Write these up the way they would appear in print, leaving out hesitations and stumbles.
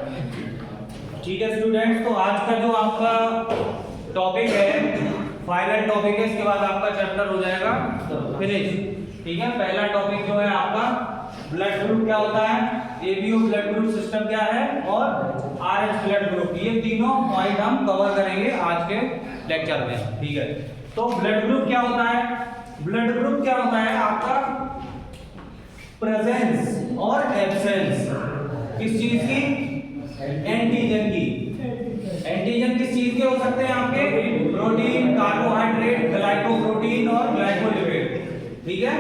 ठीक है स्टूडेंट्स, तो आज का जो आपका टॉपिक है फाइनल टॉपिक है, इसके बाद आपका चैप्टर हो जाएगा फिनिश। ठीक है, पहला टॉपिक जो है आपका ब्लड ग्रुप क्या होता है, एबीओ ब्लड ग्रुप सिस्टम क्या है और आरएच ब्लड ग्रुप, ये तीनों पॉइंट हम कवर करेंगे आज के लेक्चर में। ठीक है, तो ब्लड ग्रुप क्या होता है, ब्लड ग्रुप क्या होता है आपका प्रेजेंस और एब्सेंस किस चीज की, एंटीजन की। एंटीजन किस चीज के हो सकते हैं आपके, प्रोटीन, कार्बोहाइड्रेट, ग्लाइकोप्रोटीन और ग्लाइकोलिपिड। ठीक है,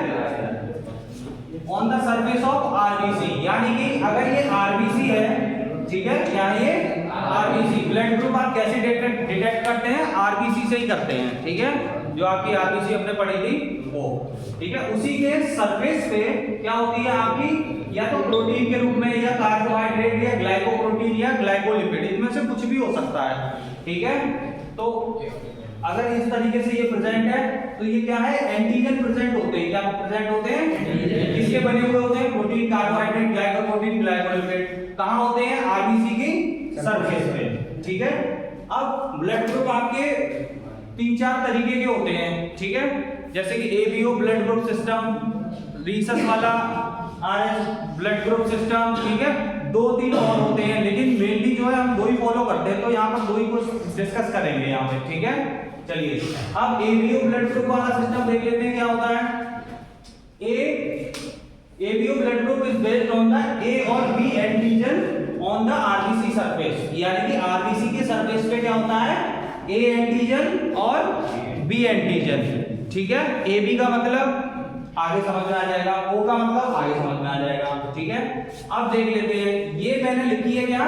on the surface of RBC, यानी कि अगर ये आरबीसी है, ठीक है, क्या ये आरबीसी। ब्लड ग्रुप आप कैसे डिटेक्ट करते हैं, आरबीसी से ही करते हैं। ठीक है, जो आपकी आरबीसी हमने पढ़ी थी वो, ठीक है, उसी के सरफेस पे क्या होती है आपकी, या तो प्रोटीन के रूप में या कार्बोहाइड्रेट या ग्लाइकोप्रोटीन या ग्लाइकोलिपिड, इनमें से कुछ भी हो सकता है। ठीक है, तो अगर इस तरीके से ये प्रेजेंट है तो ये क्या है, एंटीजन प्रेजेंट होते हैं। क्या प्रेजेंट होते हैं, किसके बने हुए होते हैं, प्रोटीन, कार्बोहाइड्रेट, ग्लाइकोप्रोटीन, ग्लाइकोलिपिड। कहां होते हैं, आरबीसी की सरफेस पे। ठीक है, अब ब्लड ग्रुप आपके 3-4 तरीके के होते हैं। ठीक है, जैसे कि ABO blood group system, Rhesus वाला आरएच ब्लड ग्रुप सिस्टम। ठीक है, 2-3 और होते हैं, लेकिन मेनली जो है हम दो ही फॉलो करते हैं, तो यहाँ पर दो ही कुछ डिस्कस करेंगे यहाँ पे। ठीक है, चलिए अब एबीओ ब्लड ग्रुप वाला सिस्टम देख लेते हैं क्या होता है। ABO blood group is based on the A और B antigen on the RBC surface, यानी कि आरबीसी के सरफेस पे क्या होता है, ए एंटीजन और बी एंटीजन। ठीक है, ए बी का मतलब आगे समझ में आ जाएगा, ओ का मतलब आगे समझ में आ जाएगा। ठीक है, अब देख लेते हैं, ये मैंने लिखी है क्या,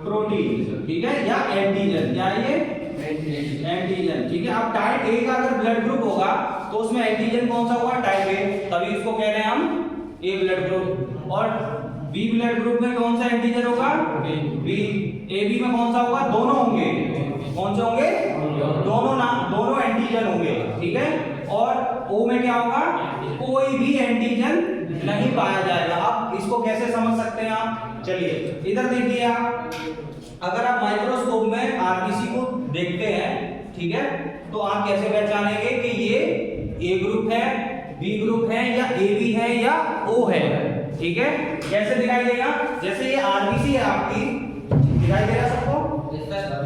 प्रोटीन। ठीक है, या एंटीजन, क्या ये एंटीजन। ठीक है, अब टाइप ए का अगर ब्लड ग्रुप होगा तो उसमें एंटीजन कौन सा होगा, टाइप ए, तभी इसको कह रहे हैं हम ए ब्लड ग्रुप। और बी ब्लड ग्रुप में कौन सा एंटीजन होगा, बी। ए बी में कौन सा होगा, दोनों होंगे। कौन से होंगे, दोनों एंटीजन होंगे। ठीक है, और ओ में क्या होगा, कोई भी एंटीजन नहीं पाया जाएगा। अब इसको कैसे समझ सकते हैं आप, चलिए इधर देखिए आप, अगर आप माइक्रोस्कोप में आरबीसी को देखते हैं, ठीक है, तो आप कैसे पहचानेंगे कि ये ए ग्रुप है, बी ग्रुप है, या ए बी है, या ओ है। ठीक है, कैसे दिखाई देगा, जैसे ये आरबीसी है आपकी, दिखाई दे रहा है सबको,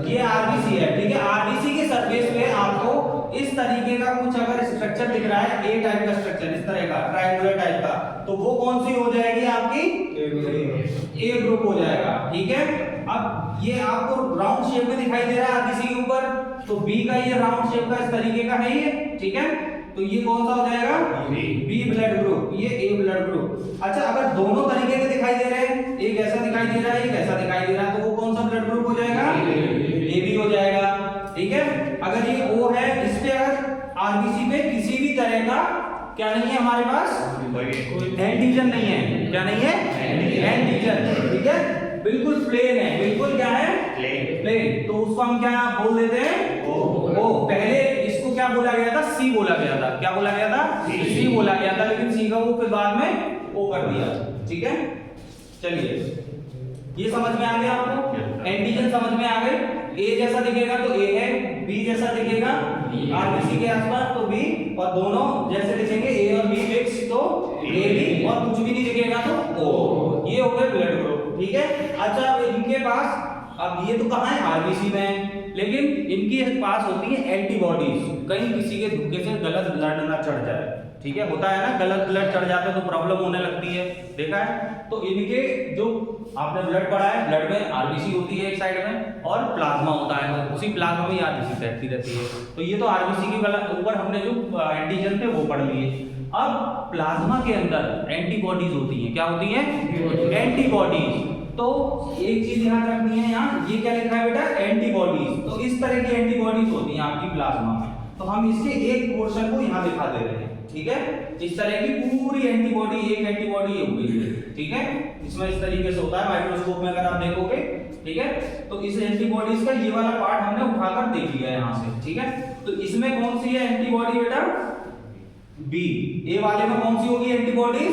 ये आरबीसी है। ठीक है, आरबीसी के सरफेस पे आपको इस तरीके का कुछ अगर स्ट्रक्चर दिख रहा है, ए टाइप का स्ट्रक्चर, इस तरह का ट्रायंगुलर टाइप का, तो वो कौन सी हो जाएगी आपकी, ए ग्रुप हो जाएगा। ठीक है, अब ये आपको राउंड शेप में दिखाई दे रहा है आरबीसी के ऊपर, तो बी का ये राउंड शेप का इस तरीके का है ये। ठीक है, तो ये कौन सा हो जाएगा, बी ब्लड ग्रुप, ये ए ब्लड ग्रुप। अच्छा, अगर दोनों तरीके के दिखाई दे रहे हैं, एक ऐसा दिखाई दे रहा है, एक ऐसा दिखाई दे रहा है, तो वो कौन सा ब्लड ग्रुप हो जाएगा, ए बी हो जाएगा। ठीक है, अगर ये ओ है, इस पे अगर आरबीसी पे किसी भी तरह का क्या नहीं है, हमारे पास एंटीजन नहीं है। क्या नहीं है, एंटीजन। ठीक है, बिल्कुल प्लेन है, बिल्कुल क्या है, प्लेन। तो उसको हम क्या बोल देते हैं, ओ। पहले इसको क्या बोला गया था, सी बोला गया था। क्या बोला गया था, सी बोला गया था, लेकिन सी का वो फिर बाद में ओ कर दिया। ठीक है, चलिए ये समझ में आ गया आपको, एंटीजन समझ में आ गए। ए जैसा दिखेगा तो ए है, बी जैसा दिखेगा आरबीसी के आसपास तो बी, और दोनों जैसे दिखेंगे ए और बी मिक्स तो ए बी, और कुछ भी नहीं दिखेगा तो ओ। ये हो गए ब्लड ग्रुप। ठीक है, अच्छा अब इनके पास, अब ये तो कहाँ है, आरबीसी में है, लेकिन इनके पास होती है एंटीबॉडीज, कहीं किसी के धोखे से गलत ब्लड ना चढ़ जाए। ठीक है, होता है ना, गलत ब्लड चढ़ जाता है तो प्रॉब्लम होने लगती है, देखा है। तो इनके जो आपने ब्लड पढ़ा है, ब्लड में आरबीसी होती है एक साइड में, और प्लाज्मा होता है, तो उसी प्लाज्मा में आरबीसी बैठती रहती है। तो ये तो आरबीसी के ऊपर हमने जो एंटीजन थे वो पढ़ लिए। अब प्लाज्मा के अंदर एंटीबॉडीज होती हैं। क्या होती हैं, एंटीबॉडीज। तो एक चीज याद रखनी है, यहाँ ये क्या लिखा है बेटा, एंटीबॉडीज। तो इस तरह की एंटीबॉडीज होती हैं आपकी प्लाज्मा में, तो हम इसके एक पोर्शन को यहाँ दिखा दे रहे हैं। ठीक है, इस तरह की पूरी एंटीबॉडी, एक एंटीबॉडी ये हो गई है। ठीक है, इसमें इस तरीके से होता है माइक्रोस्कोप में अगर आप देखोगे। ठीक है, तो इस एंटीबॉडीज का ये वाला पार्ट हमने उठाकर देख लिया है यहाँ से। ठीक है, तो इसमें कौन सी है एंटीबॉडी बेटा, बी। ए वाले में कौन सी होगी एंटीबॉडी,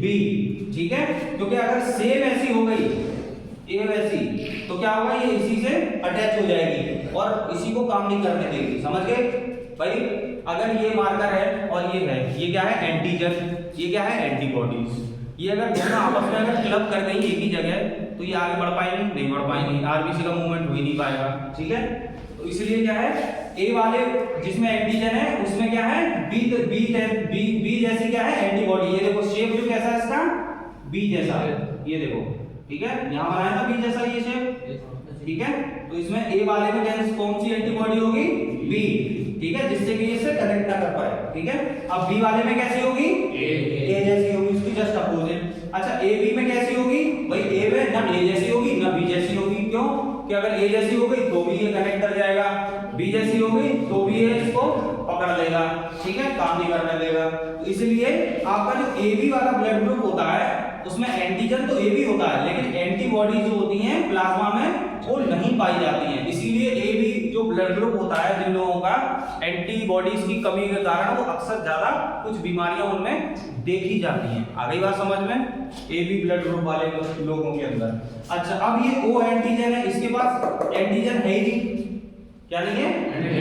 बी। ठीक है, क्योंकि अगर सेम ऐसी हो गई, ए तो क्या होगा, ये इसी से अटैच हो जाएगी और इसी को काम नहीं करने देगी। समझ गए भाई? अगर ये मार्कर है और ये है, ये क्या है एंटीजन, ये क्या है एंटीबॉडीज। ये अगर दोनों आपस में अगर क्लब कर गई एक ही जगह तो ये आगे बढ़ पाएंगे नहीं बढ़ पाएंगे, आरबीसी का मूवमेंट हो ही नहीं पाएगा। ठीक है, तो इसलिए क्या है, ए वाले जिसमें एंटीजन है उसमें क्या है बी जैसी क्या है एंटीबॉडी। ये देखो शेप जो कैसा है इसका, बी जैसा है, ये देखो। ठीक है, यहाँ बनाया था बी जैसा ये शेप। ठीक है, तो इसमें ए वाले में कौन सी एंटीबॉडी होगी, बी। ठीक है, जिससे कि इसे कनेक्ट ना कर पाए। ठीक है, अब बी वाले में कैसी होगी, ए जैसी होगी, उसकी जस्ट अपोजिट। अच्छा, ए बी में कैसी होगी भाई, ए में ना ए जैसी होगी ना बी जैसी होगी। क्यों कि अगर ए जैसी हो गई तो भी ये कनेक्ट कर जाएगा, बी जैसी हो गई तो भी ये इसको पकड़ लेगा। ठीक है, काम नहीं करने देगा। तो इसलिए आपका जो ए बी वाला ब्लड ग्रुप होता है उसमें एंटीजन तो ए बी होता है, लेकिन एंटीबॉडी जो होती हैं प्लाज्मा में वो नहीं पाई जाती हैं। इसीलिए ए बी जो ब्लड ग्रुप होता है जिन लोगों का, एंटीबॉडीज की कमी के कारण वो अक्सर ज्यादा कुछ बीमारियां उनमें देखी जाती हैं। आ गई बात समझ में, ए बी ब्लड ग्रुप वाले लोगों के अंदर। अच्छा, अब ये ओ एंटीजन है, इसके पास एंटीजन है ही नहीं, क्या नहीं है,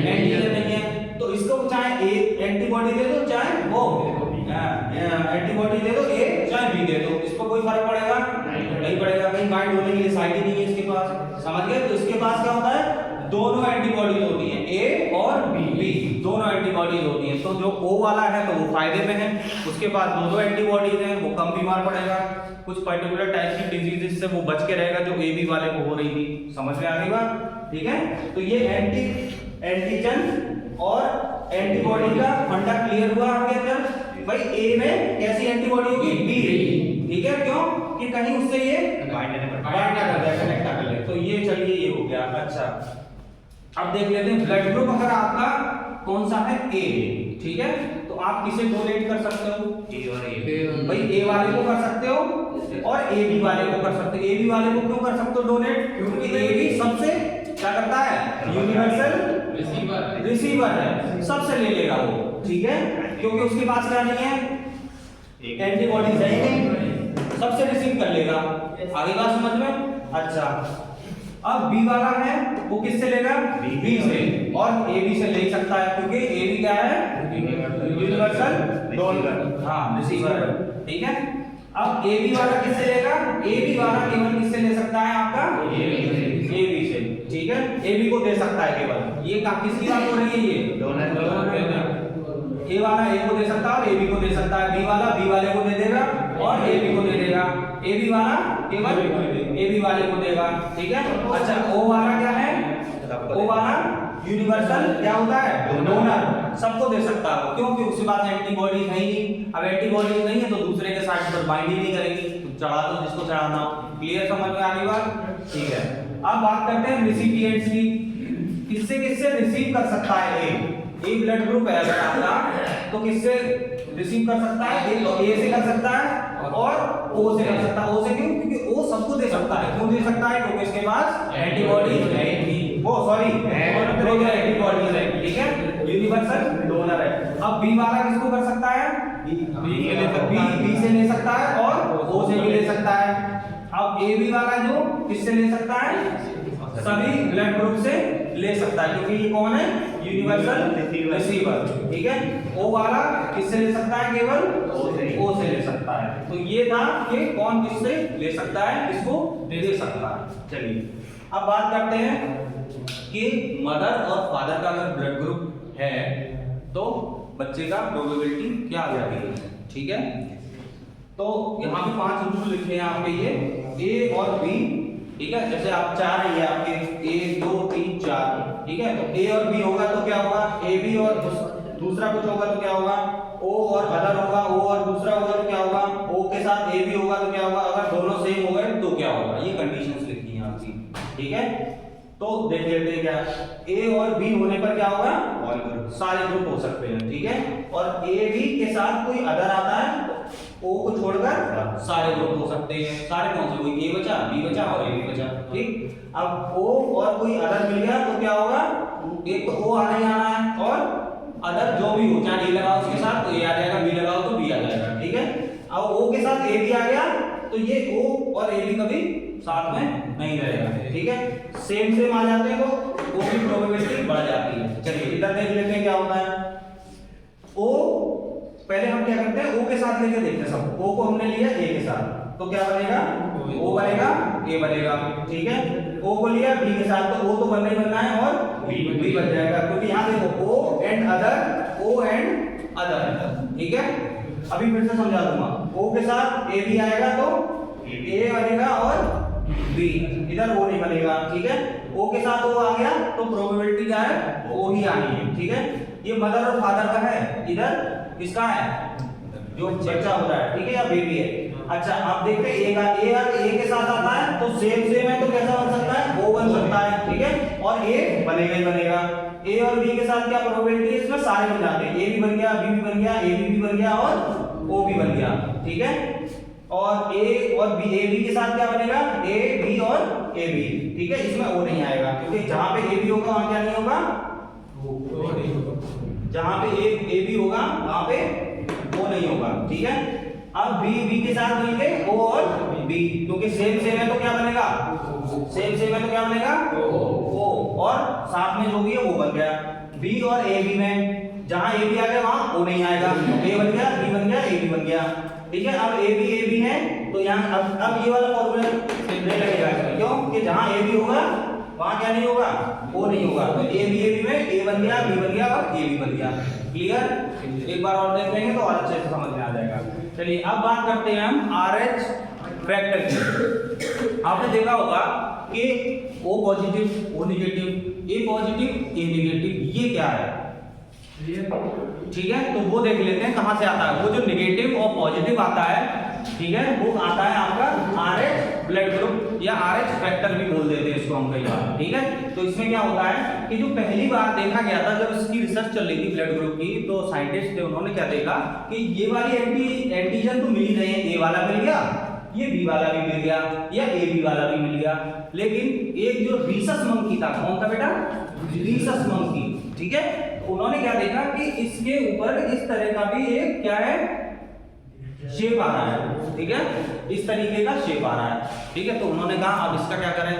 एंटीजन नहीं है। तो इसको चाहे ए एंटीबॉडी दे दो चाहे वो एंटीबॉडी दे दो, ए चाहे बी दे दो, इस पर कोई फर्क पड़ेगा नहीं पड़ेगा। कहीं बाइंड होने के लिए साइड ही नहीं है इसके पास। समझ गए? तो इसके पास क्या होता है, दोनों एंटीबॉडीज होती हैं, ए और बी दोनों एंटीबॉडीज होती हैं। तो जो ओ वाला है तो वो फायदे में है, उसके पास दो एंटीबॉडीज हैं, वो कम बीमार पड़ेगा, कुछ पर्टिकुलर टाइप की डिजीजेस से वो बच के रहेगा जो ए बी वाले को हो रही थी। समझ में आ गई बात? ठीक है, तो ये एंटीजन और एंटीबॉडी का फंडा क्लियर हुआ आपके अंदर। भाई ए में कैसी एंटीबॉडी होगी, बी। ठीक है, क्यों कि कहीं उससे ये बाइंड ना कर जाए, कनेक्ट ना कर ले। तो ये चलिए ये हो गया। अच्छा, अब देख लेते हैं ब्लड ग्रुप अगर आपका कौन सा है, ए। ठीक है, तो आप किसे डोनेट कर सकते हो, ए और ए। भाई ए वाले को कर सकते हो और ए बी वाले को कर सकते हो। ए बी वाले को क्यों कर सकते हो डोनेट, क्योंकि ए बी सबसे क्या करता है, यूनिवर्सल रिसीवर है, सबसे ले लेगा वो। ठीक है, क्योंकि उसके पास क्या नहीं है, एंटीबॉडीज है ही नहीं, सबसे रिसीव कर लेगा। आगे बात समझ में? अच्छा, अब बी वाला है वो किससे लेगा, बी से, और ए बी से ले सकता है क्योंकि ए बी क्या है, यूनिवर्सल डोनर, हाँ रिसीवर। ठीक है, अब ए बी वाला किससे लेगा, ए बी वाला केवल किससे ले सकता है आपका, ए बी से। ठीक है, ए बी को दे सकता है केवल। ये किसकी बात हो रही है, ये डोनर। ए वाला ए को दे सकता है और ए बी को दे सकता है, बी वाला बी वाले को दे देगा और ए बी को दे देगा, ए बी वाला केवल ए बी वाले को देगा। ठीक है, अच्छा ओ वाला क्या है, ओ वाला यूनिवर्सल क्या होता है, डोनर, सबको दे सकता है क्योंकि उसके पास एंटीबॉडीज है ही नहीं। अब एंटीबॉडीज नहीं है तो दूसरे के साइड पर बाइंड ही नहीं करेगी, तो चढ़ा दो जिसको चढ़ाना हो। क्लियर, समझ में आ गई बात? ठीक है, अब बात करते हैं रिसिपिएंट्स की, किससे किससे रिसीव कर सकता है ए ब्लड ग्रुप है अगर आपका, तो किससे रिसीव कर सकता है, एक तो ए से कर सकता है और ओ से कर सकता है। ओ से क्यों, क्योंकि ओ सबको दे सकता है। क्यों दे सकता है, क्योंकि इसके पास एंटीबॉडी है ही, वो सॉरी एंटीबॉडी है। ठीक है, यूनिवर्सल डोनर है। अब बी वाला किसको कर सकता है, बी से ले सकता है और ओ से भी ले सकता है। अब ए बी वाला जो किससे ले सकता है, सभी ब्लड ग्रुप से ले सकता है क्योंकि ये कौन है, यूनिवर्सल रिसीवर। ठीक है, ओ वाला किससे ले सकता है, केवल ओ से ले सकता है। तो ये था कि कौन किससे ले सकता है, किसको दे सकता है। चलिए अब बात करते हैं कि मदर और फादर का अगर ब्लड ग्रुप है तो बच्चे का प्रोबेबिलिटी क्या आ जाती है। ठीक है, तो यहाँ पे 5 रूल लिखे हैं आपके, ये ए और बी। ठीक है, जैसे आप 4 है ये आपके 1 2 3 4। ठीक है, तो ए और बी होगा तो क्या होगा, ए बी और दूसरा कुछ होगा तो क्या होगा, ओ और अदर होगा, ओ और दूसरा होगा तो क्या होगा, ओ के साथ ए बी होगा तो क्या होगा, अगर दोनों सेम हो गए तो क्या होगा। ये कंडीशंस लिखी हैं आपकी। ठीक है, तो देख लेते हैं क्या, ए और बी होने पर क्या होगा, ऑल ग्रुप, सारे ग्रुप हो सकते हैं। ठीक है, और ए बी के साथ कोई अदर आता है ओ को छोड़कर सारे ग्रुप हो सकते हैं। सारे कौन से, कोई ए बचा, बी बचा और ए बी बचा। ठीक, अब ओ और कोई अदर मिल गया तो क्या होगा, एक तो ओ आना ही आना है और अदर जो भी हो, चाहे ए लगाओ उसके साथ तो ए आ जाएगा, बी लगाओ तो बी आ जाएगा। ठीक है, अब ओ के साथ ए बी आ गया तो ये ओ और ए बी कभी साथ में नहीं रहेगा, ठीक है। सेम आ जाते हैं तो O की प्रोबेबिलिटी बढ़ जाती है। चलिए इधर देख लेते हैं क्या होता है। O पहले हम क्या करते हैं, O के साथ लेके देखते हैं सब। O को हमने लिया A के साथ, तो क्या बनेगा, O बनेगा A बनेगा, ठीक है। O को लिया B के साथ, तो O तो बनना ही बनना है और B बन जाएगा, क्योंकि यहाँ देखो O एंड अदर, ठीक है। अभी फिर से समझा दूंगा। O के साथ A भी आएगा तो A बनेगा और B, इधर O नहीं बनेगा, ठीक है। O के साथ O आ गया तो प्रोबेबिलिटी क्या है, O ही आनी है, ठीक है। ये मदर और फादर का है, इधर किसका है, जो बच्चा हो रहा है, ठीक है, या बेबी है। अच्छा अब देखते हैं A का, A के साथ आता है तो सेम है, तो कैसा बन सकता है, O बन सकता है, ठीक है, और A बनेगा ही बनेगा। A और B के साथ क्या प्रोबेबिलिटी है, इसमें सारे बन जाते हैं, A भी बन गया, B भी बन गया, AB भी बन गया और O भी बन गया, ठीक है। और A और B, AB के साथ क्या बनेगा, A B और AB, ठीक है। इसमें O नहीं आएगा, क्योंकि जहां पे AB होगा वहां क्या नहीं होगा, जहां पे A B होगा वहां पे O नहीं होगा, ठीक है। अब B के साथ मिलके O और B, क्योंकि सेम है तो क्या बनेगा, सेम है तो क्या बनेगा O, और साथ में जो भी है वो बन गया। B और AB में जहां AB आ गया वहां O नहीं आएगा, A बन गया, B बन गया, AB बन गया, ठीक है। अब AB है तो यहाँ अब ये वाला फॉर्मूला नहीं लगेगा, क्यों कि जहां AB होगा वहां क्या नहीं होगा, O नहीं होगा, तो AB में A बन गया, B बन गया और AB बन गया। क्लियर, एक बार और देख लेंगे तो और अच्छे से समझ में आ जाएगा। चलिए अब बात करते हैं हम RH फैक्टर की। आपने देखा होगा कि O positive, O negative, A positive, A negative, ये क्या है, ठीक है। तो वो देख लेते हैं कहां से आता है। वो जो नेगेटिव और पॉजिटिव आता है, ठीक है, वो आता है आपका RH ब्लड ग्रुप या RH फैक्टर भी बोल देते हैं इसको हम कई बार, ठीक है। तो इसमें क्या होता है कि जो पहली बार देखा गया था, जब इसकी रिसर्च चल रही थी ब्लड ग्रुप की, तो साइंटिस्ट थे, उन्होंने क्या देखा कि ये वाली एंटीजन तो मिल ही रहे हैं, A वाला मिल गया, ये B वाला भी मिल गया, या AB वाला भी मिल गया, लेकिन एक जो रीसस मंकी था, कौन था बेटा, रीसस मंकी, ठीक है। तो उन्होंने क्या देखा कि इसके ऊपर इस तरह का भी एक क्या है, शेप आ रहा है, ठीक है, इस तरीके का शेप आ रहा है, ठीक है। तो उन्होंने कहा अब इसका क्या करें,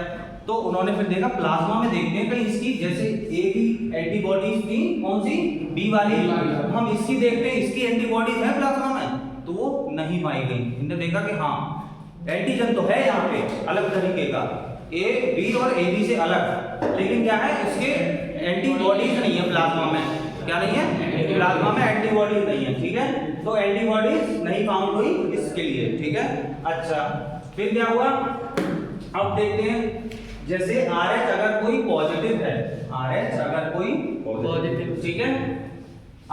तो उन्होंने फिर देखा प्लाज्मा में देखते हैं कहीं इसकी जैसे A की एंटीबॉडीज थी, कौन सी, B वाली, हम इसकी देखते हैं इसकी एंटीबॉडीज है प्लाज्मा में, तो वो नहीं पाई गई। इन्होंने देखा कि हाँ एंटीजन तो है यहाँ पे अलग तरीके का, A B और AB से अलग, लेकिन क्या है इसके एंटीबॉडीज नहीं है प्लाज्मा में, क्या नहीं है, प्लाज्मा में एंटीबॉडीज नहीं है, ठीक है। तो एंटीबॉडीज नहीं फाउंड हुई इसके लिए, ठीक है। अच्छा फिर क्या हुआ, अब देखते हैं जैसे RH अगर कोई पॉजिटिव है, RH अगर कोई पॉजिटिव, ठीक है,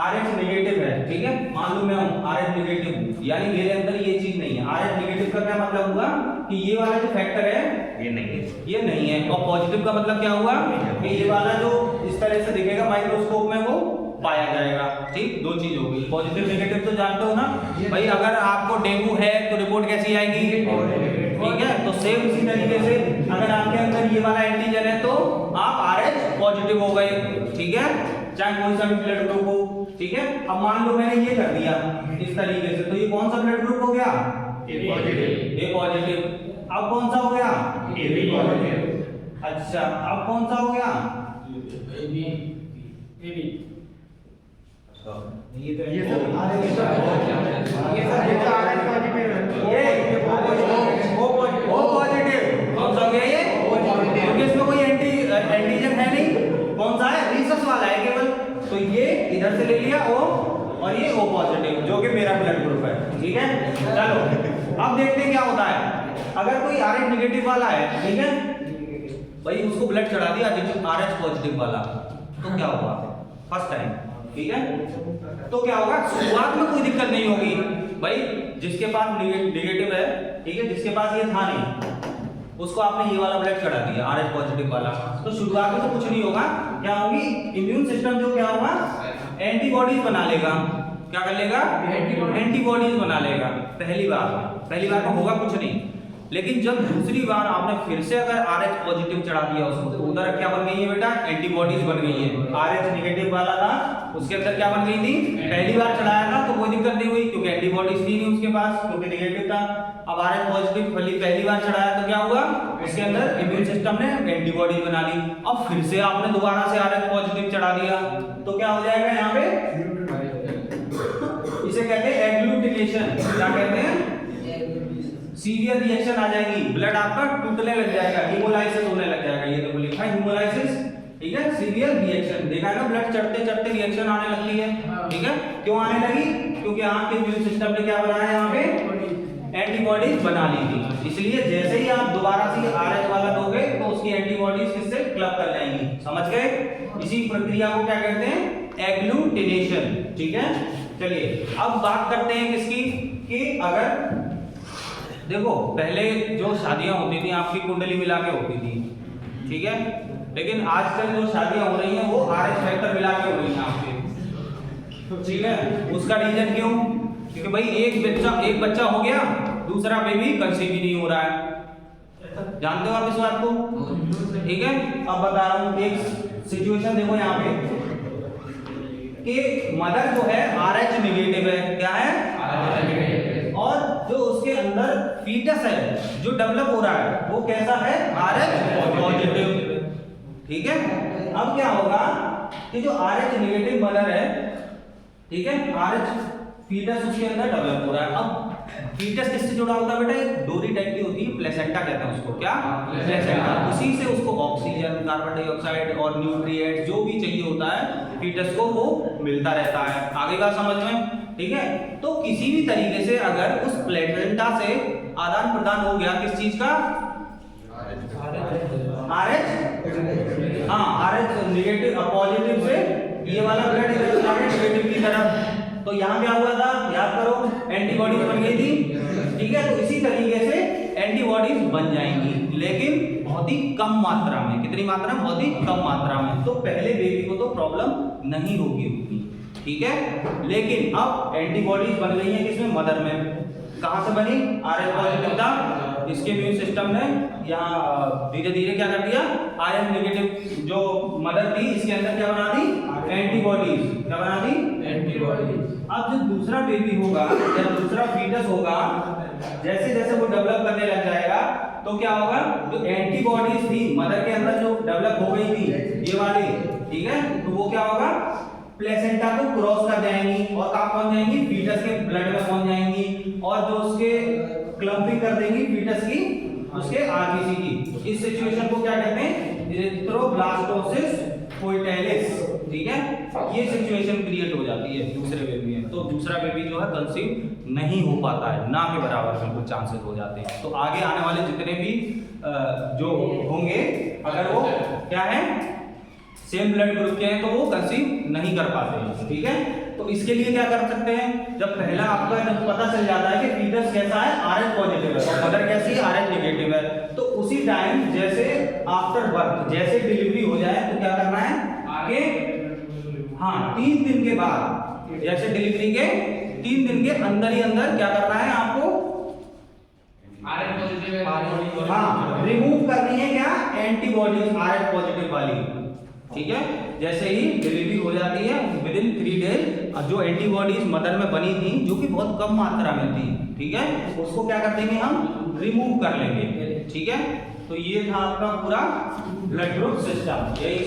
RH नेगेटिव है, ठीक है, मान लो मैं हूं RH नेगेटिव हूं, यानी मेरे अंदर ये चीज नहीं है। RH नेगेटिव का क्या मतलब हुआ कि ये वाला जो फैक्टर है ये नहीं है, और पॉजिटिव का मतलब क्या हुआ कि ये वाला जो इस तरह से दिखेगा माइक्रोस्कोप में वो पाया जाएगा, ठीक। दो चीज होगी, पॉजिटिव नेगेटिव तो जानते हो ना भाई, अगर आपको डेंगू है तो रिपोर्ट कैसी आएगी, ठीक है। तो सेम इसी तरीके से अगर आपके अंदर ये वाला एंटीजन है तो आप RH पॉजिटिव हो गए, ठीक है, चाहे कोई सा भी ब्लड ग्रुप हो, ठीक है। अब मान लो मैंने ये कर दिया इस तरीके से, तो ये कौन सा ब्लड ग्रुप हो गया, A पॉजिटिव। अब कौन सा हो गया, AB पॉजिटिव। अच्छा अब कौन सा हो गया, AB। ये तो ये सब O पॉजिटिव कौन सा हो गया, ये क्योंकि इसमें कोई एंटीजन है नहीं, कौन सा है, रीसस वाला है केवल, तो ये इधर से ले लिया O, और ये O पॉजिटिव जो कि मेरा ब्लड ग्रुप है, ठीक है। चलो अब देखते हैं क्या होता है। अगर कोई RH नेगेटिव वाला है, ठीक है भाई, उसको ब्लड चढ़ा दिया RH पॉजिटिव वाला, तो क्या होगा फर्स्ट टाइम, ठीक है। तो क्या होगा, शुरुआत में कोई दिक्कत नहीं होगी भाई, जिसके पास नेगेटिव है, ठीक है, जिसके पास ये था नहीं उसको आपने ये वाला ब्लड चढ़ा दिया RH पॉजिटिव वाला, तो शुरुआत में तो कुछ नहीं होगा, क्या होगी, इम्यून सिस्टम जो क्या होगा, एंटीबॉडीज बना लेगा, क्या कर लेगा, एंटीबॉडीज बना लेगा पहली बार में होगा कुछ नहीं। लेकिन जब दूसरी बार आपने फिर से अगर RH पॉजिटिव चढ़ा दिया उसको, तो उधर क्या बन गई है बेटा, एंटीबॉडीज बन गई है। RH नेगेटिव वाला था उसके अंदर क्या बन गई थी, पहली बार चढ़ाया था तो कोई दिक्कत नहीं हुई क्योंकि एंटीबॉडीज थी नहीं उसके पास, क्योंकि नेगेटिव था। अब RH पॉजिटिव पहली बार चढ़ाया तो क्या हुआ, उसके अंदर इम्यून सिस्टम ने एंटीबॉडीज बना ली। अब फिर से आपने दोबारा से RH पॉजिटिव चढ़ा दिया तो क्या हो जाएगा यहाँ पे, इसे कहते हैं एग्लूटिनेशन। क्या कहते हैं, सीवियर रिएक्शन आ जाएगी, ब्लड आपका टूटने लग जाएगा, हीमोलाइसिस होने लग जाएगा। ये देखो लिखा है हीमोलाइसिस, ठीक है, सीवियर रिएक्शन। देखा है ना, ब्लड चढ़ते चढ़ते रिएक्शन आने लगती है, ठीक है। क्यों आने लगी, क्योंकि आपके इम्यून सिस्टम ने क्या बनाया, यहाँ पे एंटीबॉडीज बना ली थी। इसलिए जैसे ही आप दोबारा से RH वाला दोगे तो उसकी एंटीबॉडीज किससे क्लब कर जाएंगी, समझ गए। इसी प्रक्रिया को क्या कहते हैं, एग्लूटिनेशन, ठीक है। चलिए अब बात करते हैं किसकी, कि अगर देखो पहले जो शादियां होती थी आपकी कुंडली मिला के होती थी, ठीक है, लेकिन आजकल जो शादियां हो रही हैं वो RH फैक्टर मिला के हो रही हैं आपके, ठीक है। उसका रीजन क्यों, क्योंकि भाई एक बच्चा हो गया, दूसरा बेबी कंसीव ही नहीं हो रहा है। जानते हो आप इस बात को, ठीक है। अब बता रहा हूं एक सिचुएशन, देखो यहाँ पे कि मदर जो है RH नेगेटिव है, क्या है, और जो उसके अंदर फीटस है जो डेवलप हो रहा है वो कैसा है, RH पॉजिटिव, ठीक है। अब क्या होगा कि जो RH नेगेटिव मदर है, ठीक है, RH फीटस उसके अंदर डेवलप हो रहा है। अब फीटस किससे जुड़ा होता है बेटा, एक डोरी टाइप की होती है, प्लेसेंटा कहते हैं उसको, क्या, प्लेसेंटा। उसी से उसको ऑक्सीजन, कार्बन डाइऑक्साइड और न्यूट्रिएंट्स जो भी चाहिए होता है फीटस को, वो मिलता रहता है। आगे का समझ में, ठीक है। तो किसी भी तरीके से अगर उस प्लेसेंटा से आदान प्रदान हो गया किस चीज का, RH नेगेटिव पॉजिटिव से ये वाला ब्लड इधर चला गया नेगेटिव की तरफ, तो यहाँ क्या हुआ था, याद करो, एंटीबॉडीज बन गई थी, ठीक है। तो इसी तरीके से एंटीबॉडीज बन जाएंगी, लेकिन बहुत ही कम मात्रा में। कितनी मात्रा में, बहुत ही कम मात्रा में। तो पहले बेबी को तो प्रॉब्लम नहीं होगी उतनी, ठीक है। लेकिन अब एंटीबॉडीज बन गई है किसमें, मदर में। कहां से बनी, RH पॉजिटिव था, इसके इम्यून सिस्टम ने यहाँ धीरे धीरे क्या कर दिया, RH नेगेटिव जो मदर थी इसके अंदर क्या बना दी, एंटीबॉडीज। क्या बना दी, एंटीबॉडीज। अब जब दूसरा बेबी होगा या दूसरा फीटस होगा, जैसे जैसे वो डेवलप करने लग जाएगा तो क्या होगा, जो एंटीबॉडीज थी मदर के अंदर जो डेवलप हो गई थी ये वाली, ठीक है, तो वो क्या होगा, प्लेसेंटा को क्रॉस कर जाएंगी और कहाँ पहुंच जाएंगी, फीटस के ब्लड में पहुंच जाएंगी, और जो उसके क्लम्पिंग कर देंगी फीटस की, उसके RBC की। इस सिचुएशन को क्या कहते हैं, इरिथ्रोब्लास्टोसिस फोइटैलिस, ठीक है। ये सिचुएशन क्रिएट हो जाती है दूसरे बेबी में, तो दूसरा बेबी जो है कंसीव नहीं हो पाता है, ना के बराबर बिल्कुल चांसेस हो जाते हैं। तो आगे आने वाले जितने भी जो होंगे, अगर वो क्या है, सेम ब्लड ग्रुप के हैं, तो वो कंसीव नहीं कर पाते हैं, ठीक है। तो इसके लिए क्या कर सकते हैं, जब पहला आपका जब पता चल जाता है कि फीटस कैसा है, RH पॉजिटिव है, और मदर कैसी है, RH नेगेटिव है, तो उसी टाइम जैसे आफ्टर बर्थ, जैसे डिलीवरी हो जाए तो क्या करना है कि हाँ 3 दिन के बाद, जैसे डिलीवरी के 3 दिन के अंदर ही अंदर क्या करना है आपको, RH पॉजिटिव, हाँ, रिमूव करनी है क्या, एंटीबॉडीज RH पॉजिटिव वाली, ठीक है। जैसे ही डिलीवरी हो जाती है विद इन 3 डेज जो एंटीबॉडीज मदर में बनी थी, जो कि बहुत कम मात्रा में थी, ठीक है, उसको क्या कर देंगे हम, रिमूव कर लेंगे, ठीक है। तो ये था आपका पूरा ब्लड ग्रुप सिस्टम, यही